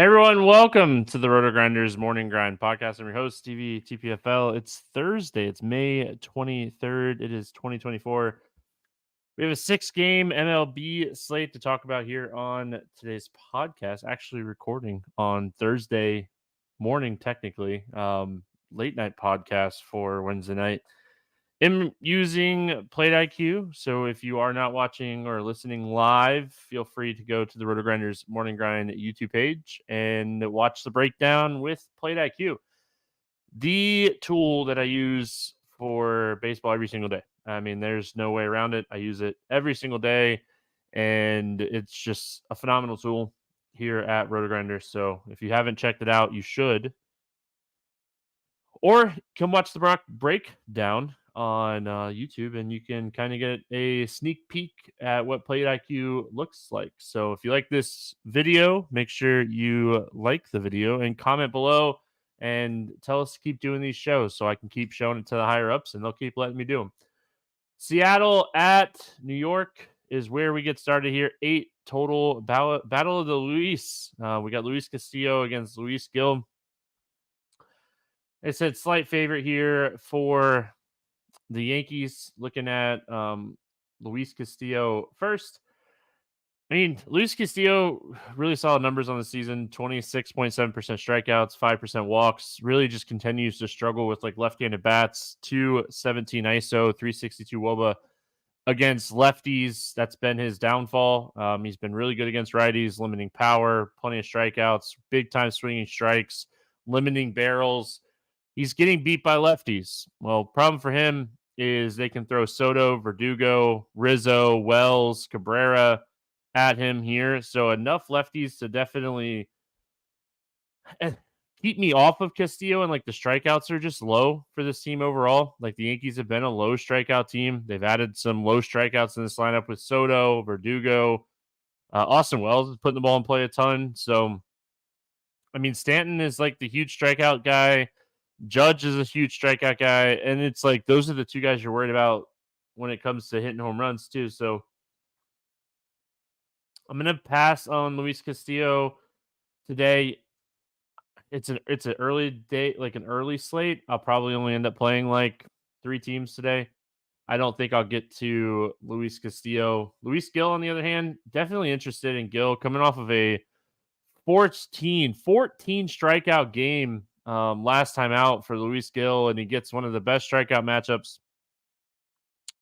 Everyone, welcome to the RotoGrinders Morning Grind podcast. I'm your host, Stevietpfl. It's Thursday. It's May 23rd. It is 2024. We have a 6-game MLB slate to talk about here on today's podcast. Actually recording on Thursday morning, technically. Late night podcast for Wednesday night. I'm using Plate IQ, so if you are not watching or listening live, feel free to go to the RotoGrinders Morning Grind YouTube page and watch the breakdown with Plate IQ, the tool that I use for baseball every single day. I mean, there's no way around it. I use it every single day, and it's just a phenomenal tool here at RotoGrinders. So if you haven't checked it out, you should. Or come watch the breakdown on YouTube, and you can kind of get a sneak peek at what Plate IQ looks like. So if you like this video, make sure you like the video and comment below and tell us to keep doing these shows so I can keep showing it to the higher ups and they'll keep letting me do them. Seattle at New York is where we get started here. 8 total battle of the Luis. We got Luis Castillo against Luis Gil. It's a slight favorite here for the Yankees, looking at Luis Castillo first. I mean, Luis Castillo, really solid numbers on the season, 26.7% strikeouts, 5% walks, really just continues to struggle with like left-handed bats, 217 ISO, 362 WOBA against lefties. That's been his downfall. He's been really good against righties, limiting power, plenty of strikeouts, big-time swinging strikes, limiting barrels. He's getting beat by lefties. Well, problem for him is they can throw Soto, Verdugo, Rizzo, Wells, Cabrera at him here. So enough lefties to definitely keep me off of Castillo. And like the strikeouts are just low for this team overall. Like the Yankees have been a low strikeout team. They've added some low strikeouts in this lineup with Soto, Verdugo. Austin Wells is putting the ball in play a ton. So, I mean, Stanton is like the huge strikeout guy. Judge is a huge strikeout guy, and it's like those are the two guys you're worried about when it comes to hitting home runs too. So I'm gonna pass on Luis Castillo today. It's an early day, like an early slate. I'll probably only end up playing like 3 teams today. I don't think I'll get to Luis Castillo. Luis Gil, on the other hand, definitely interested in Gil coming off of a 14 strikeout game last time out for Luis Gil, and he gets one of the best strikeout matchups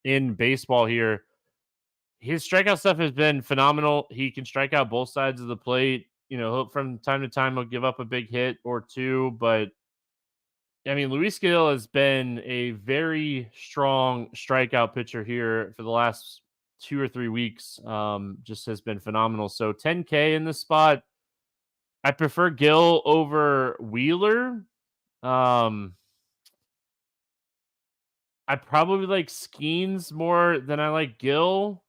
in baseball here. His strikeout stuff has been phenomenal. He can strike out both sides of the plate. You know, from time to time, he'll give up a big hit or two, but I mean, Luis Gil has been a very strong strikeout pitcher here for the last 2 or 3 weeks. Just has been phenomenal. So 10K in this spot. I prefer Gil over Wheeler. I probably like Skeens more than I like Gil,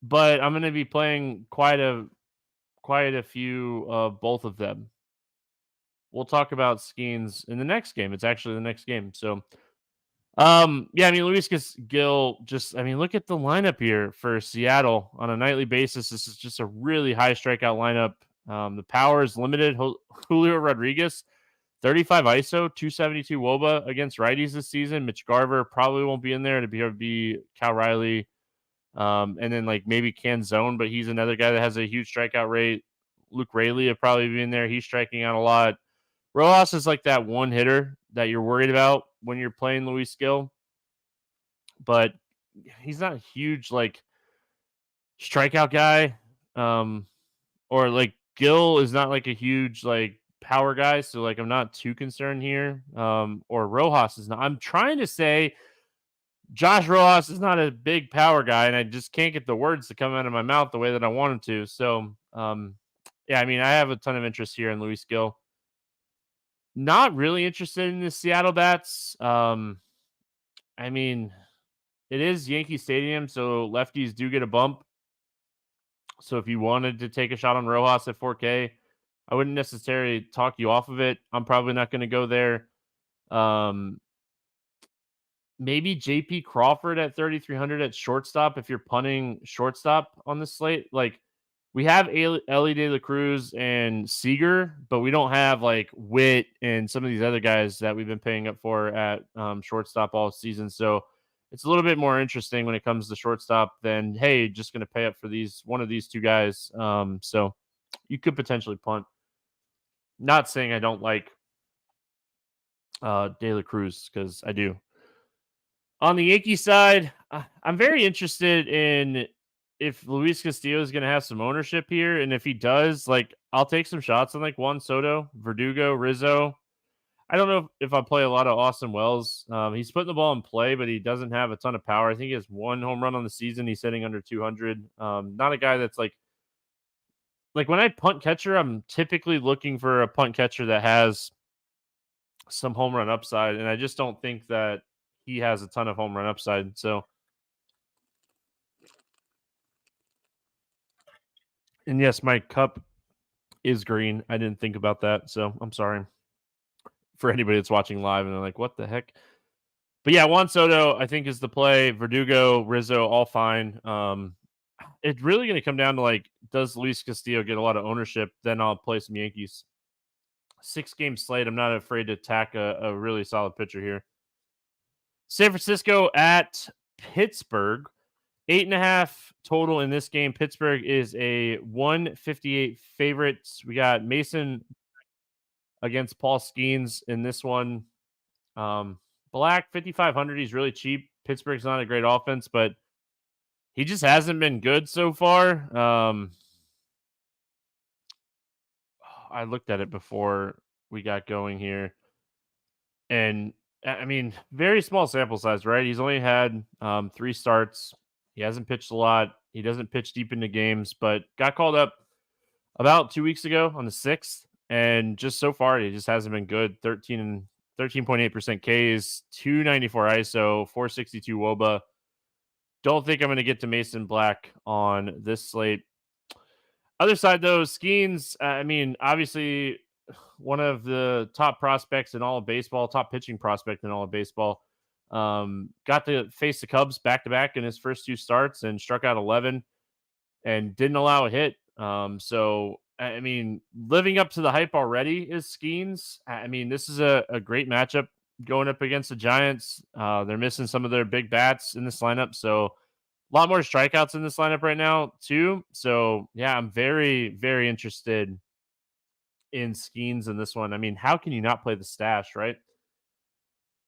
but I'm going to be playing quite a few of both of them. We'll talk about Skeens in the next game. It's actually the next game. So, yeah, I mean, Luis Gil just, I mean, look at the lineup here for Seattle on a nightly basis. This is just a really high strikeout lineup. The power is limited. Julio Rodriguez, 35 ISO, 272 WOBA against righties this season. Mitch Garver probably won't be in there. It'd be Cal Riley. And then like maybe Canzone, but he's another guy that has a huge strikeout rate. Luke Raley would probably be in there. He's striking out a lot. Rojas is like that one hitter that you're worried about when you're playing Luis Gil, but he's not a huge like strikeout guy. Or like Gil is not like a huge like power guy, so like I'm not too concerned here. Or Rojas is not. I'm trying to say Josh Rojas is not a big power guy, and I just can't get the words to come out of my mouth the way that I want him to. So, yeah, I mean, I have a ton of interest here in Luis Gil. Not really interested in the Seattle bats. I mean, it is Yankee Stadium, so lefties do get a bump. So if you wanted to take a shot on Rojas at 4K, I wouldn't necessarily talk you off of it. I'm probably not going to go there. Maybe JP Crawford at 3,300 at shortstop if you're punting shortstop on the slate. Like, We have Ellie De La Cruz and Seager, but we don't have like Witt and some of these other guys that we've been paying up for at shortstop all season. So it's a little bit more interesting when it comes to shortstop than, hey, just going to pay up for one of these two guys. So you could potentially punt. Not saying I don't like De La Cruz, because I do. On the Yankee side, I'm very interested in if Luis Castillo is going to have some ownership here, and if he does, like, I'll take some shots on like Juan Soto, Verdugo, Rizzo. I don't know if I play a lot of Austin Wells. He's putting the ball in play, but he doesn't have a ton of power. I think he has one home run on the season. He's hitting under 200. Not a guy that's like when I punt catcher, I'm typically looking for a punt catcher that has some home run upside, and I just don't think that he has a ton of home run upside. So, and yes, my cup is green. I didn't think about that, so I'm sorry for anybody that's watching live and they're like, "What the heck?" But yeah, Juan Soto, I think, is the play. Verdugo, Rizzo, all fine. It's really going to come down to like, does Luis Castillo get a lot of ownership? Then I'll play some Yankees. 6-game slate. I'm not afraid to attack a really solid pitcher here. San Francisco at Pittsburgh. 8.5 total in this game. Pittsburgh is a 158 favorite. We got Mason against Paul Skeens in this one. Black 5,500. He's really cheap. Pittsburgh's not a great offense, but he just hasn't been good so far. I looked at it before we got going here, and I mean, very small sample size, right? He's only had 3 starts. He hasn't pitched a lot. He doesn't pitch deep into games, but got called up about 2 weeks ago on the 6th, and just so far, he just hasn't been good. 13.8% Ks, 294 ISO, 462 WOBA. Don't think I'm going to get to Mason Black on this slate. Other side, though, Skeens, I mean, obviously one of the top prospects in all of baseball, top pitching prospect in all of baseball. Got to face the Cubs back-to-back in his first 2 starts and struck out 11 and didn't allow a hit. So, I mean, living up to the hype already is Skeens. I mean, this is a great matchup going up against the Giants. They're missing some of their big bats in this lineup, so a lot more strikeouts in this lineup right now, too. So, yeah, I'm very, very interested in Skeens in this one. I mean, how can you not play the stash, right?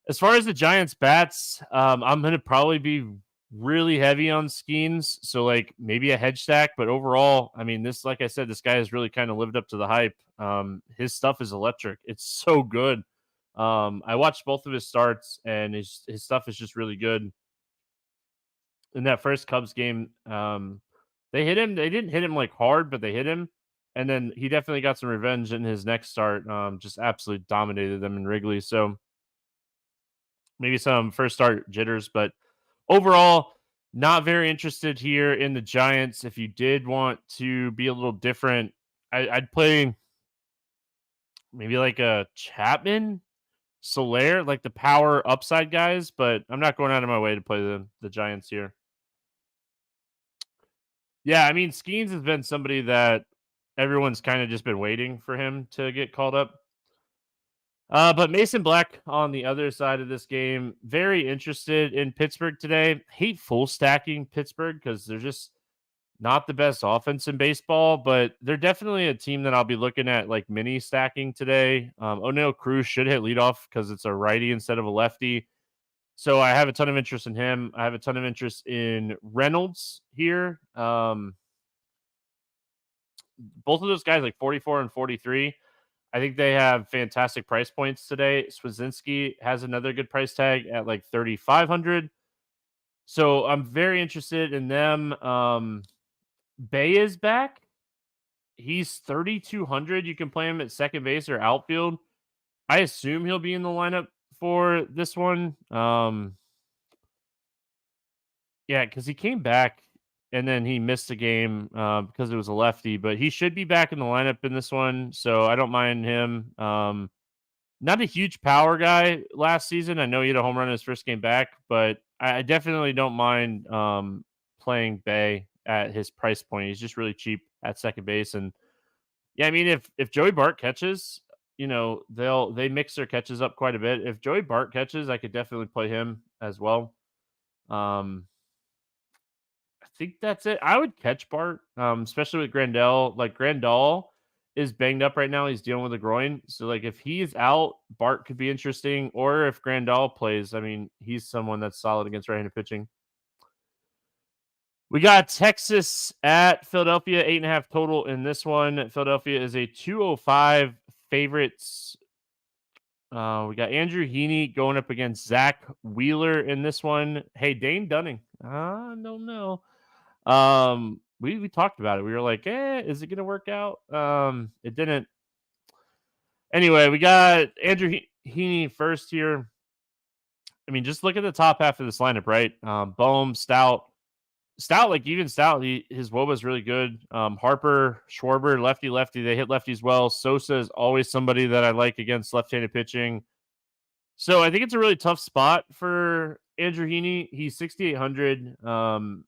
As far as the Giants bats, I'm going to probably be really heavy on Skeens. So, like, maybe a hedge stack. But overall, I mean, this, like I said, this guy has really kind of lived up to the hype. His stuff is electric. It's so good. I watched both of his starts, and his stuff is just really good. In that first Cubs game, they hit him. They didn't hit him like hard, but they hit him. And then he definitely got some revenge in his next start. Just absolutely dominated them in Wrigley. So maybe some first start jitters, but overall, not very interested here in the Giants. If you did want to be a little different, I'd play maybe like a Chapman, Soler, like the power upside guys, but I'm not going out of my way to play the Giants here. Yeah, I mean, Skeens has been somebody that everyone's kind of just been waiting for him to get called up. But Mason Black on the other side of this game, very interested in Pittsburgh today. Hate full stacking Pittsburgh because they're just not the best offense in baseball, but they're definitely a team that I'll be looking at like mini stacking today. O'Neal Cruz should hit leadoff because it's a righty instead of a lefty. So I have a ton of interest in him. I have a ton of interest in Reynolds here. Both of those guys, like 44 and 43. I think they have fantastic price points today. Swazinski has another good price tag at like 3,500. So I'm very interested in them. Bay is back. He's 3,200. You can play him at second base or outfield. I assume he'll be in the lineup for this one. Yeah, because he came back and then he missed a game because it was a lefty, but he should be back in the lineup in this one. So I don't mind him. Not a huge power guy last season. I know he had a home run in his first game back, but I definitely don't mind playing Bay at his price point. He's just really cheap at second base. And yeah, I mean, if Joey Bart catches, they mix their catches up quite a bit. If Joey Bart catches, I could definitely play him as well. I think that's it. I would catch Bart, especially with Grandal. Like Grandal is banged up right now. He's dealing with a groin. So like if he's out, Bart could be interesting. Or if Grandal plays, I mean, he's someone that's solid against right-handed pitching. We got Texas at Philadelphia, 8.5 total in this one. Philadelphia is a 205 favorites. We got Andrew Heaney going up against Zach Wheeler in this one. Hey, Dane Dunning. I don't know. We talked about it. We were like, is it gonna work out? It didn't. Anyway, we got Andrew Heaney first here. I mean, just look at the top half of this lineup, right? Bohm, Stout, like even Stout, his WOBA is really good. Harper, Schwarber, lefty. They hit lefties well. Sosa is always somebody that I like against left-handed pitching. So I think it's a really tough spot for Andrew Heaney. He's 6,800.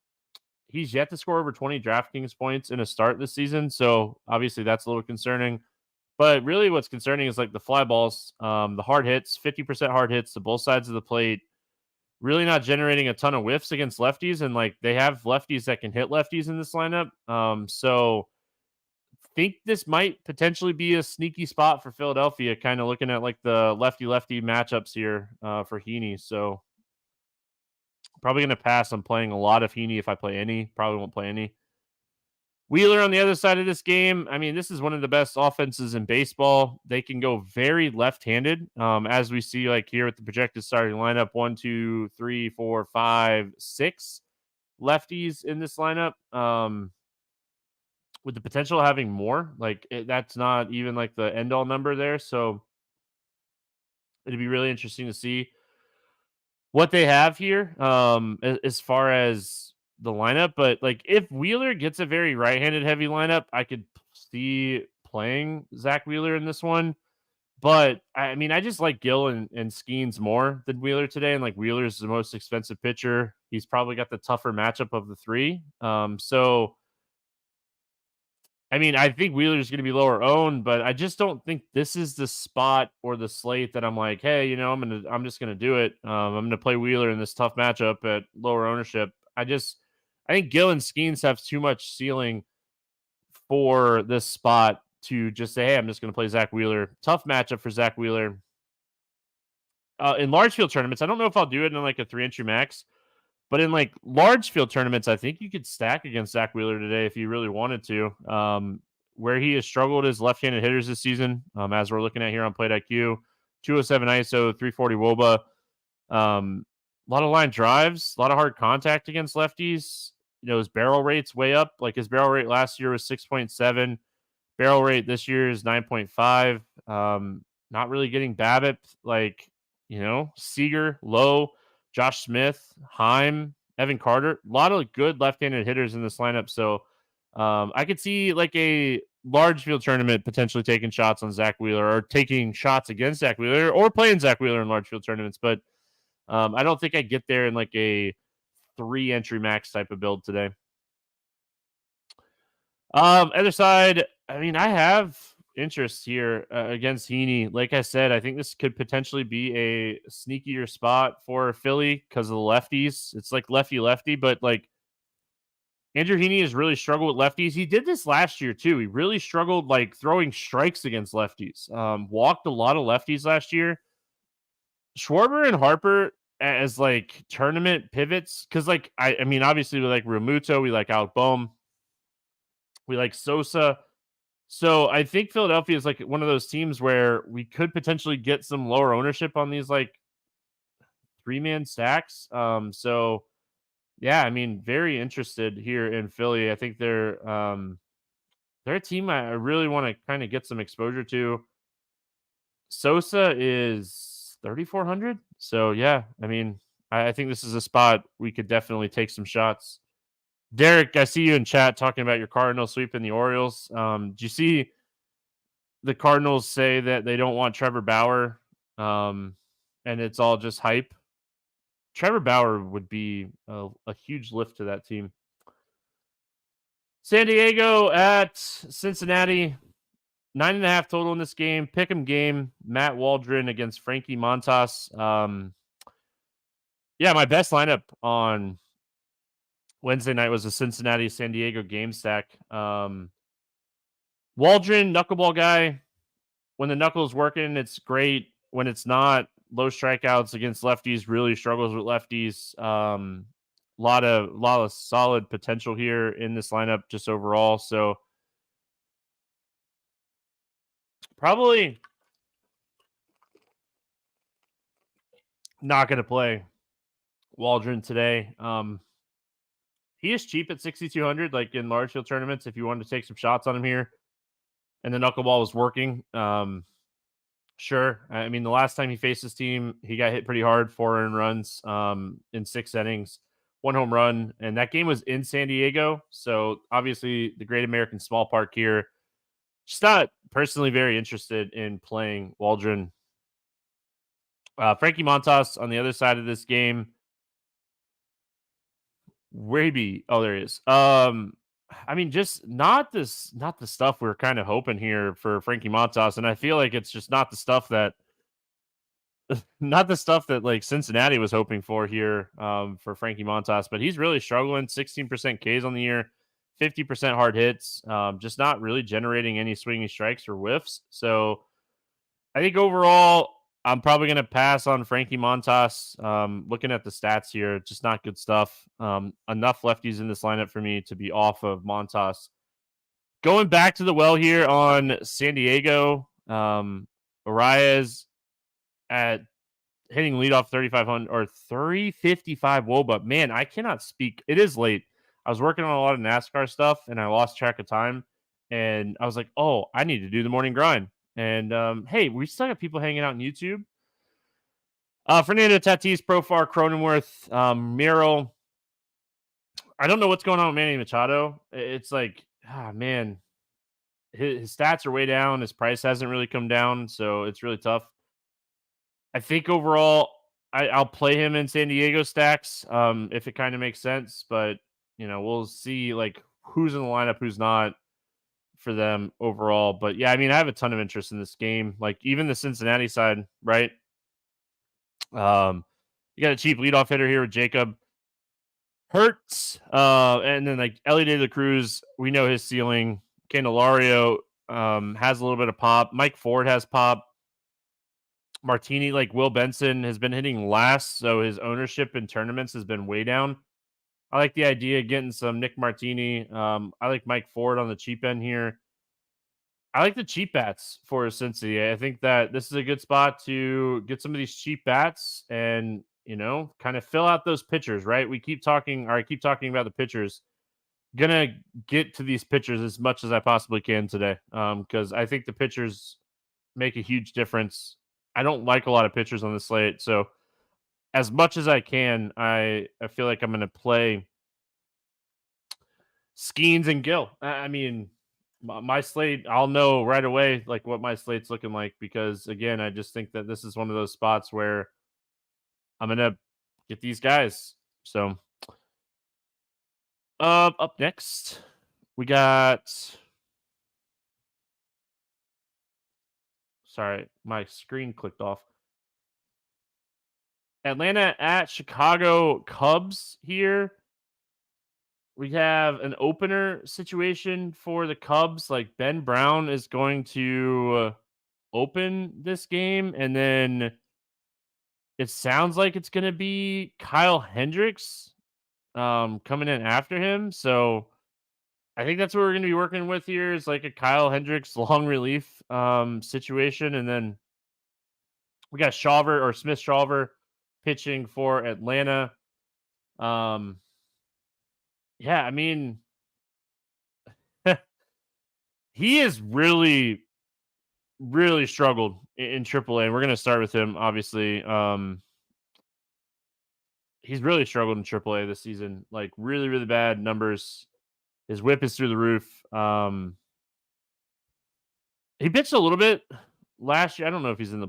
He's yet to score over 20 DraftKings points in a start this season. So obviously that's a little concerning. But really what's concerning is like the fly balls, the hard hits, 50% hard hits to both sides of the plate. Really not generating a ton of whiffs against lefties. And like they have lefties that can hit lefties in this lineup. So think this might potentially be a sneaky spot for Philadelphia, kind of looking at like the lefty matchups here for Heaney. So probably going to pass on playing a lot of Heaney if I play any. Probably won't play any. Wheeler on the other side of this game. I mean, this is one of the best offenses in baseball. They can go very left-handed, as we see like here with the projected starting lineup. 1, 2, 3, 4, 5, 6 lefties in this lineup. With the potential of having more, that's not even like the end all number there. So it'd be really interesting to see what they have here as far as the lineup. But like if Wheeler gets a very right-handed heavy lineup, I could see playing Zach Wheeler in this one. But I mean, I just like Gill and Skeens more than Wheeler today. And like Wheeler's the most expensive pitcher. He's probably got the tougher matchup of the three. So I mean, I think Wheeler's going to be lower owned, but I just don't think this is the spot or the slate that I'm like, hey, I'm just going to do it. I'm going to play Wheeler in this tough matchup at lower ownership. I think Gill and Skeens have too much ceiling for this spot to just say, hey, I'm just going to play Zach Wheeler. Tough matchup for Zach Wheeler. In large field tournaments, I don't know if I'll do it in like a 3-entry max. But in like large field tournaments, I think you could stack against Zach Wheeler today if you really wanted to. Where he has struggled is left-handed hitters this season, as we're looking at here on Plate IQ. 207 ISO, 340 WOBA. A lot of line drives, a lot of hard contact against lefties. His barrel rate's way up. Like his barrel rate last year was 6.7. Barrel rate this year is 9.5. Not really getting BABIP. Seager, low. Josh Smith, Heim, Evan Carter, a lot of good left-handed hitters in this lineup. So I could see like a large field tournament potentially taking shots on Zach Wheeler or taking shots against Zach Wheeler or playing Zach Wheeler in large field tournaments. But I don't think I get there in like a 3-entry max type of build today. Other side, I mean, I have interest here against Heaney. Like I said, I think this could potentially be a sneakier spot for Philly because of the lefties. It's like lefty, but like Andrew Heaney has really struggled with lefties. He did this last year too. He really struggled like throwing strikes against lefties. Walked a lot of lefties last year. Schwarber and Harper as like tournament pivots, because like I mean, obviously we like Realmuto, we like Alec Bohm, we like Sosa. So I think Philadelphia is like one of those teams where we could potentially get some lower ownership on these like 3-man stacks. So yeah, I mean, very interested here in Philly. I think they're a team I really want to kind of get some exposure to. Sosa is 3,400. So yeah, I mean, I think this is a spot we could definitely take some shots. Derek, I see you in chat talking about your Cardinals sweeping the Orioles. Do you see the Cardinals say that they don't want Trevor Bauer, and it's all just hype? Trevor Bauer would be a huge lift to that team. San Diego at Cincinnati. 9.5 total in this game. Pick'em game. Matt Waldron against Frankie Montas. Yeah, my best lineup on Wednesday night was a Cincinnati San Diego game stack. Waldron, knuckleball guy. When the knuckle's working, it's great. When it's not, low strikeouts against lefties, really struggles with lefties. Lot of solid potential here in this lineup just overall. So probably not going to play Waldron today. He is cheap at 6,200, like in large field tournaments. If you wanted to take some shots on him here, and the knuckleball was working, sure. I mean, the last time he faced his team, he got hit pretty hard, 4 earned runs in 6 innings, 1 home run, and that game was in San Diego. So obviously, the Great American Small Park here. Just not personally very interested in playing Waldron. Frankie Montas on the other side of this game. Raby. Oh, there he is. I mean, just not the stuff we're kind of hoping here for Frankie Montas, and I feel like it's just not the stuff that like Cincinnati was hoping for here for Frankie Montas. But he's really struggling. 16% Ks on the year, 50% hard hits. Just not really generating any swinging strikes or whiffs. So I think overall, I'm probably going to pass on Frankie Montas. Looking at the stats here, just not good stuff. Enough lefties in this lineup for me to be off of Montas. Going back to the well here on San Diego, Arias at hitting leadoff 3,500 or 355 WOBA. Man, I cannot speak. It is late. I was working on a lot of NASCAR stuff and I lost track of time. And I was like, oh, I need to do the morning grind. And hey, we still got people hanging out on YouTube. Fernando Tatis, Profar, Cronenworth, Miro. I don't know what's going on with Manny Machado. It's like, man, his stats are way down. His price hasn't really come down, so it's really tough. I think overall, I'll play him in San Diego stacks if it kind of makes sense. But, we'll see like who's in the lineup, who's not for them overall. But yeah, I mean, I have a ton of interest in this game. Like even the Cincinnati side, right? You got a cheap leadoff hitter here with Jacob Hurts, and then like Ellie De La Cruz. We know his ceiling. Candelario has a little bit of pop. Mike Ford has pop. Martini, like Will Benson, has been hitting last, so his ownership in tournaments has been way down. I like the idea of getting some Nick Martini. I like Mike Ford on the cheap end here. I like the cheap bats for Cincy. I think that this is a good spot to get some of these cheap bats and, kind of fill out those pitchers, right? I keep talking about the pitchers. Gonna get to these pitchers as much as I possibly can today because I think the pitchers make a huge difference. I don't like a lot of pitchers on the slate, so as much as I can, I feel like I'm going to play Skeens and Gill. I mean, my slate, I'll know right away like what my slate's looking like because again, I just think that this is one of those spots where I'm going to get these guys. So up next, we got sorry, my screen clicked off. Atlanta at Chicago Cubs here. We have an opener situation for the Cubs. Like Ben Brown is going to open this game, and then it sounds like it's going to be Kyle Hendricks coming in after him. So I think that's what we're going to be working with here is like a Kyle Hendricks long relief situation, and then we got Smith Shawver pitching for Atlanta. Yeah, I mean, he has really, really struggled in AAA. And we're going to start with him, obviously. He's really struggled in AAA this season. Like, really, really bad numbers. His whip is through the roof. He pitched a little bit last year. I don't know if he's in the...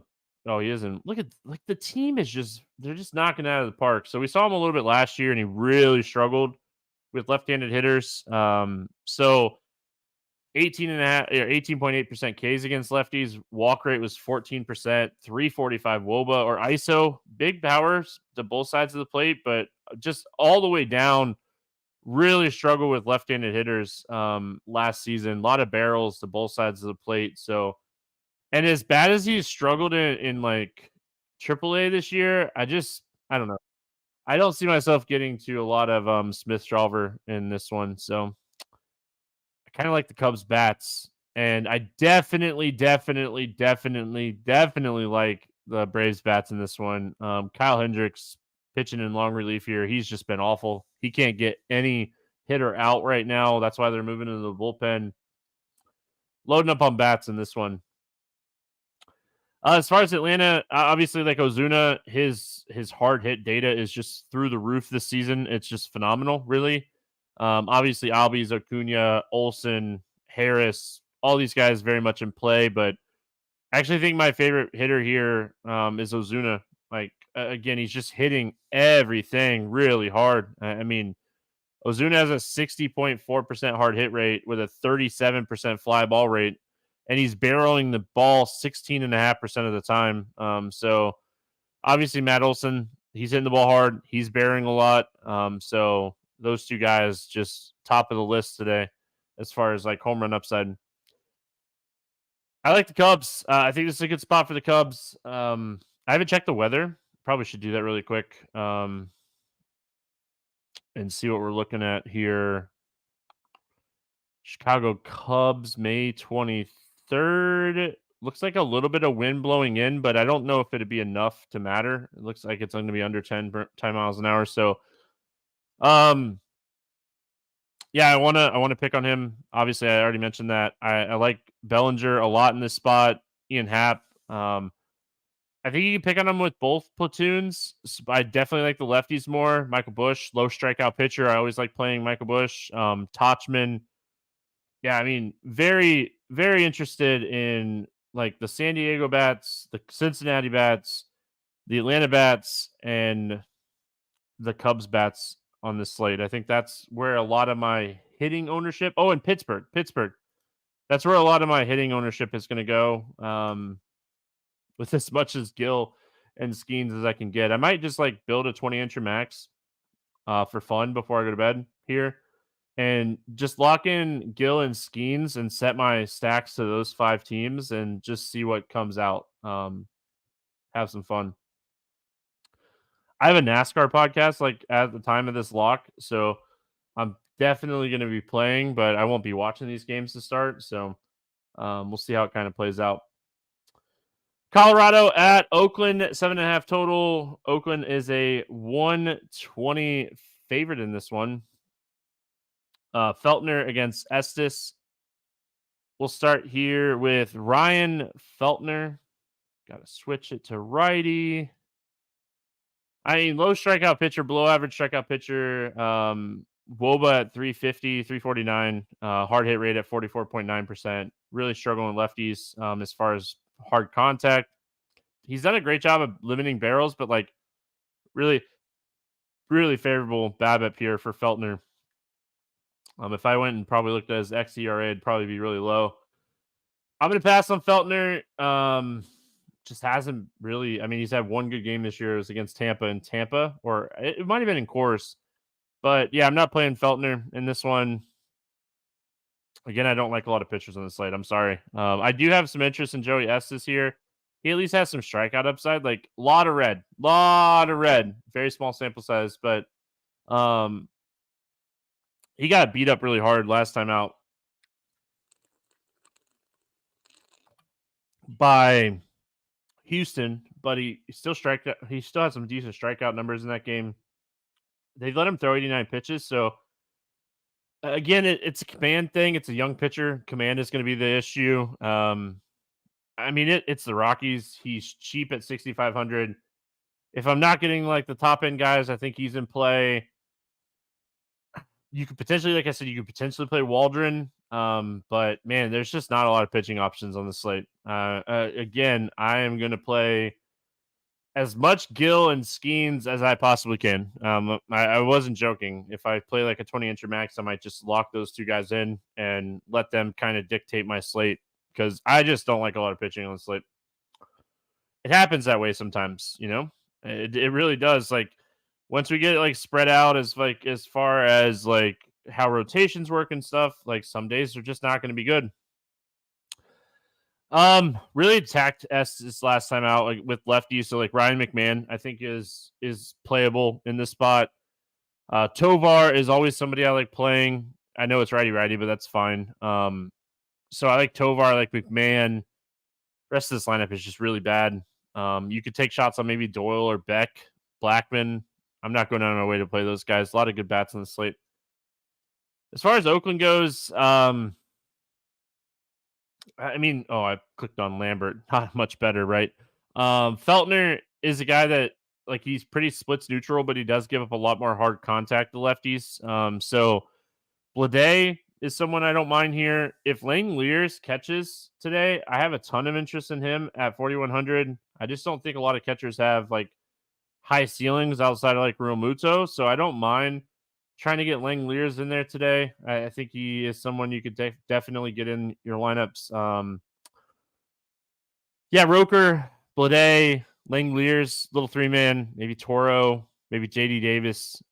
Oh, he isn't. Look at... Like, the team is just... They're just knocking it out of the park. So we saw him a little bit last year, and he really struggled. with left-handed hitters. So 18.8% Ks against lefties. Walk rate was 14%, 345 WOBA or ISO. Big powers to both sides of the plate, but just all the way down. Really struggled with left-handed hitters last season. A lot of barrels to both sides of the plate. So, and as bad as he's struggled in like AAA this year, I don't know. I don't see myself getting to a lot of Smith Shawver in this one. So I kind of like the Cubs bats. And I definitely like the Braves bats in this one. Kyle Hendricks pitching in long relief here. He's just been awful. He can't get any hitter out right now. That's why they're moving into the bullpen. Loading up on bats in this one. As far as Atlanta, obviously, like Ozuna, his hard hit data is just through the roof this season. It's just phenomenal, really. Obviously, Albies, Acuna, Olsen, Harris, all these guys very much in play. But I actually think my favorite hitter here is Ozuna. Like, again, he's just hitting everything really hard. I mean, Ozuna has a 60.4% hard hit rate with a 37% fly ball rate, and he's barreling the ball 16.5% of the time. So obviously Matt Olson, he's hitting the ball hard. He's barreling a lot. So those two guys just top of the list today as far as like home run upside. I like the Cubs. I think this is a good spot for the Cubs. I haven't checked the weather. Probably should do that really quick. And see what we're looking at here. Chicago Cubs, May 23rd. Looks like a little bit of wind blowing in, but I don't know if it'd be enough to matter. It looks like it's going to be under 10 miles an hour. So, yeah, I want to pick on him. Obviously, I already mentioned that. I like Bellinger a lot in this spot. Ian Happ. I think you can pick on him with both platoons. I definitely like the lefties more. Michael Busch, low strikeout pitcher. I always like playing Michael Busch. Tauchman. Yeah, I mean, very, very interested in like the San Diego bats, the Cincinnati bats, the Atlanta bats, and the Cubs bats on this slate. I think that's where a lot of my hitting ownership. Oh, and Pittsburgh. That's where a lot of my hitting ownership is going to go. With as much as Gill and Skeens as I can get. I might just like build a 20-incher max for fun before I go to bed here. And just lock in Gill and Skeens and set my stacks to those 5 teams and just see what comes out. Have some fun. I have a NASCAR podcast like at the time of this lock, so I'm definitely going to be playing, but I won't be watching these games to start. So we'll see how it kind of plays out. Colorado at Oakland, 7.5 total. Oakland is a 120 favorite in this one. Feltner against Estes. We'll start here with Ryan Feltner. Got to switch it to righty. I mean, low strikeout pitcher, below average strikeout pitcher. WOBA at 350, 349. Hard hit rate at 44.9%. Really struggling with lefties as far as hard contact. He's done a great job of limiting barrels, but like really, really favorable BABIP here for Feltner. If I went and probably looked at his xERA, it'd probably be really low. I'm going to pass on Feltner. Just hasn't really. I mean, he's had one good game this year. It was against Tampa, or it might have been in Coors. But yeah, I'm not playing Feltner in this one. Again, I don't like a lot of pitchers on the slate. I'm sorry. I do have some interest in Joey Estes here. He at least has some strikeout upside, like a lot of red. Very small sample size, but he got beat up really hard last time out by Houston, but he still he still had some decent strikeout numbers in that game. They let him throw 89 pitches, so again, it's a command thing. It's a young pitcher. Command is going to be the issue. I mean, it's the Rockies. He's cheap at 6,500. If I'm not getting like the top end guys, I think he's in play. You could potentially, like I said, you could potentially play Waldron. But man, there's just not a lot of pitching options on the slate. Again, I am going to play as much Gill and Skeens as I possibly can. I wasn't joking. If I play like a 20-incher max, I might just lock those two guys in and let them kind of dictate my slate because I just don't like a lot of pitching on the slate. It happens that way sometimes, you know? It really does. Like once we get like spread out as far as like how rotations work and stuff, like some days are just not going to be good. Really attacked S this last time out, like with lefties. So like Ryan McMahon, I think is playable in this spot. Tovar is always somebody I like playing. I know it's righty, but that's fine. So I like Tovar, I like McMahon. Rest of this lineup is just really bad. You could take shots on maybe Doyle or Beck, Blackman. I'm not going out of my way to play those guys. A lot of good bats on the slate. As far as Oakland goes, I clicked on Lambert. Not much better, right? Feltner is a guy that like he's pretty splits neutral, but he does give up a lot more hard contact to lefties. So Blade is someone I don't mind here. If Lane Lears catches today, I have a ton of interest in him at 4,100. I just don't think a lot of catchers have like high ceilings outside of like Realmuto, so I don't mind trying to get Lang Lears in there today. I think he is someone you could definitely get in your lineups. Roker, Blade, Lang Lears, little 3-man, maybe Toro, maybe JD Davis.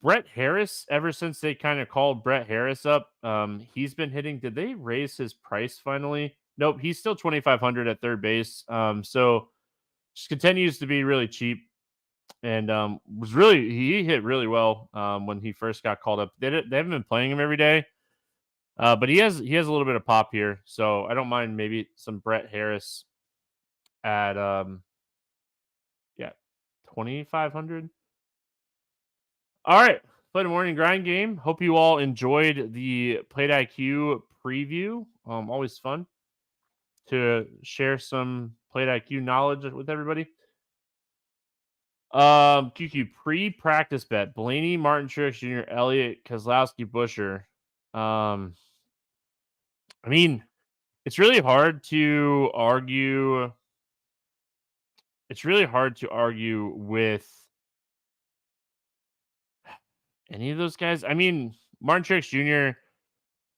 Brett Harris, ever since they kind of called Brett Harris up, he's been hitting. Did they raise his price finally? Nope, he's still 2,500 at third base. So just continues to be really cheap, and he hit really well when he first got called up. They haven't been playing him every day, but he has a little bit of pop here, so I don't mind maybe some Brett Harris at 2,500. All right, played a morning grind game. Hope you all enjoyed the Plate IQ preview. Always fun to share some Plate IQ knowledge with everybody. QQ pre-practice bet: Blaney, Martin Truex Jr., Elliott, Kozlowski, Busher. I mean, it's really hard to argue. It's really hard to argue with any of those guys. I mean, Martin Truex Jr.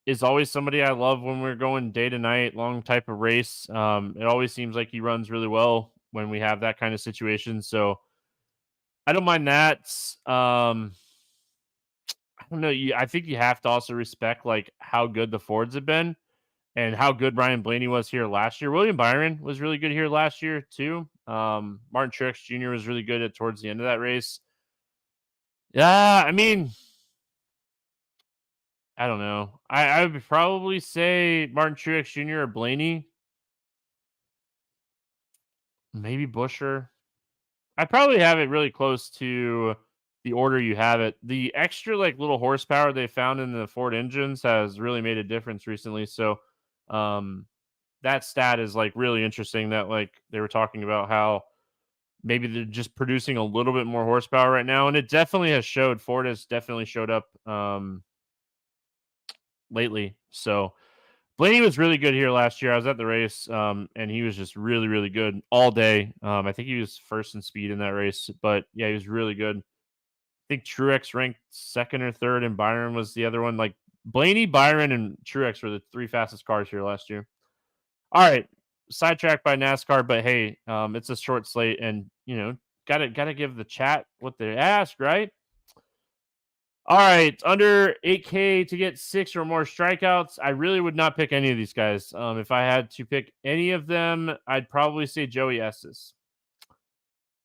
is always somebody I love when we're going day to night, long type of race. It always seems like he runs really well when we have that kind of situation. So I don't mind that. I don't know. I think you have to also respect like how good the Fords have been and how good Ryan Blaney was here last year. William Byron was really good here last year too. Martin Truex Jr. was really good towards the end of that race. Yeah, I mean, I don't know. I would probably say Martin Truex Jr. or Blaney. Maybe Busher. I probably have it really close to the order you have it. The extra like little horsepower they found in the Ford engines has really made a difference recently. So that stat is like really interesting that like they were talking about how maybe they're just producing a little bit more horsepower right now. And it definitely has showed. Ford has definitely showed up lately. So Blaney was really good here last year. I was at the race, and he was just really, really good all day. I think he was first in speed in that race, but yeah, he was really good. I think Truex ranked second or third, and Byron was the other one. Like Blaney, Byron, and Truex were the three fastest cars here last year. All right, sidetracked by NASCAR, but hey, it's a short slate, and you know, gotta give the chat what they ask, right? All right, under 8K to get 6 or more strikeouts. I really would not pick any of these guys. If I had to pick any of them, I'd probably say Joey Estes.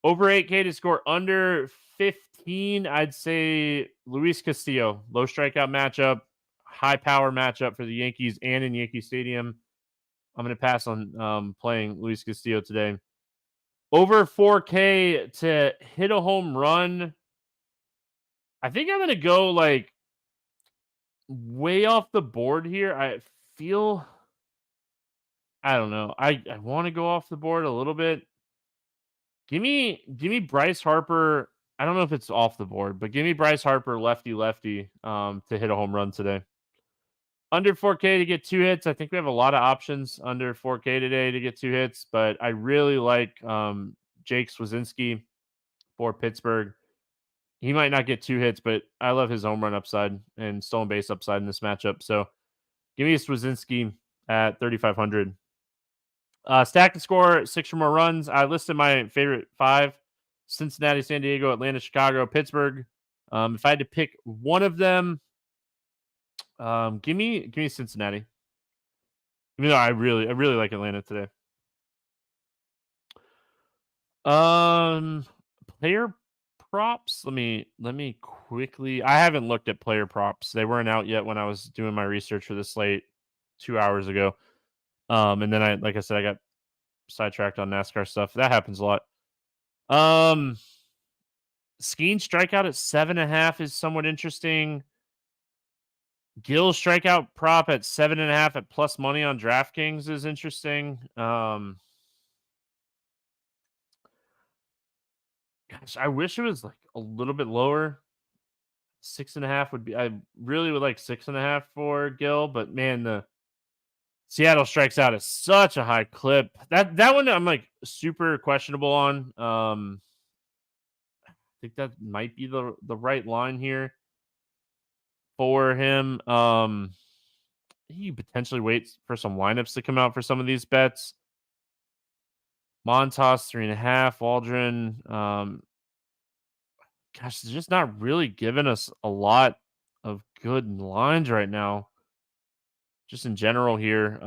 Over 8K to score under 15, I'd say Luis Castillo. Low strikeout matchup, high power matchup for the Yankees and in Yankee Stadium. I'm going to pass on playing Luis Castillo today. Over 4K to hit a home run. I think I'm going to go like way off the board here. I don't know. I want to go off the board a little bit. Give me Bryce Harper. I don't know if it's off the board, but give me Bryce Harper lefty to hit a home run today. Under 4K to get 2 hits. I think we have a lot of options under 4K today to get 2 hits, but I really like Jake Swazinski for Pittsburgh. He might not get 2 hits, but I love his home run upside and stolen base upside in this matchup. So give me a Swazinski at 3,500. Stack and score 6 or more runs. I listed my favorite 5: Cincinnati, San Diego, Atlanta, Chicago, Pittsburgh. If I had to pick one of them, give me Cincinnati. Even though I really like Atlanta today. Player props. Let me quickly. I haven't looked at player props. They weren't out yet when I was doing my research for the slate 2 hours ago. And then like I said, I got sidetracked on NASCAR stuff. That happens a lot. Skeen strikeout at 7.5 is somewhat interesting. Gill strikeout prop at 7.5 at plus money on DraftKings is interesting. Gosh, I wish it was like a little bit lower. 6.5 would be. I really would like 6.5 for Gill, but man, the Seattle strikes out at such a high clip. That one I'm like super questionable on. I think that might be the right line here for him. He potentially waits for some lineups to come out for some of these bets. Montas 3.5, Waldron. Gosh, it's just not really giving us a lot of good lines right now. Just in general here.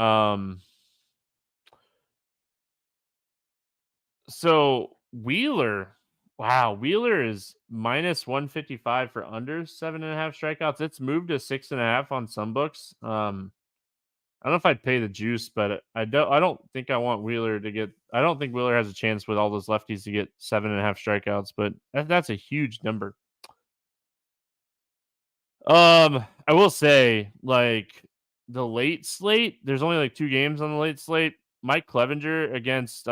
So Wheeler, wow, Wheeler is minus 155 for under 7.5 strikeouts. It's moved to 6.5 on some books. I don't know if I'd pay the juice, but I don't think I want Wheeler to get. I don't think Wheeler has a chance with all those lefties to get 7.5 strikeouts, but that's a huge number. I will say, like the late slate, there's only like 2 games on the late slate. Mike Clevenger against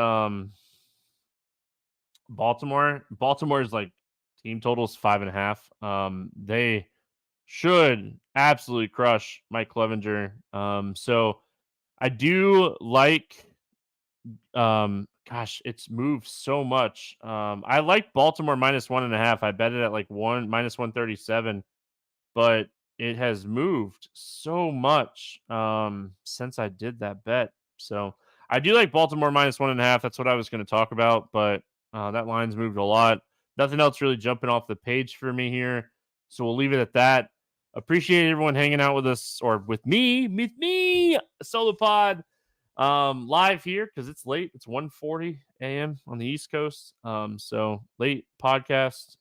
Baltimore. Baltimore's like team totals 5.5. They should absolutely crush Mike Clevenger. So I do like gosh, it's moved so much. I like Baltimore minus 1.5. I bet it at like minus 137, but it has moved so much since I did that bet. So I do like Baltimore minus 1.5. That's what I was going to talk about, but that line's moved a lot. Nothing else really jumping off the page for me here. So we'll leave it at that. Appreciate everyone hanging out with us or with me, Solo Pod, live here because it's late. It's 1:40 a.m. on the East Coast. So late podcast.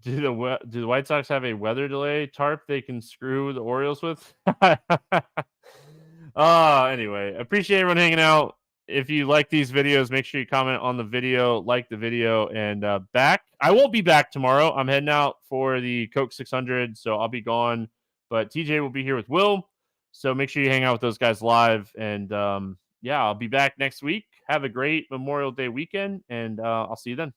Do the White Sox have a weather delay tarp they can screw the Orioles with? Anyway, appreciate everyone hanging out. If you like these videos, make sure you comment on the video, like the video, and back. I won't be back tomorrow. I'm heading out for the Coke 600, so I'll be gone. But TJ will be here with Will, so make sure you hang out with those guys live. And yeah, I'll be back next week. Have a great Memorial Day weekend, and I'll see you then.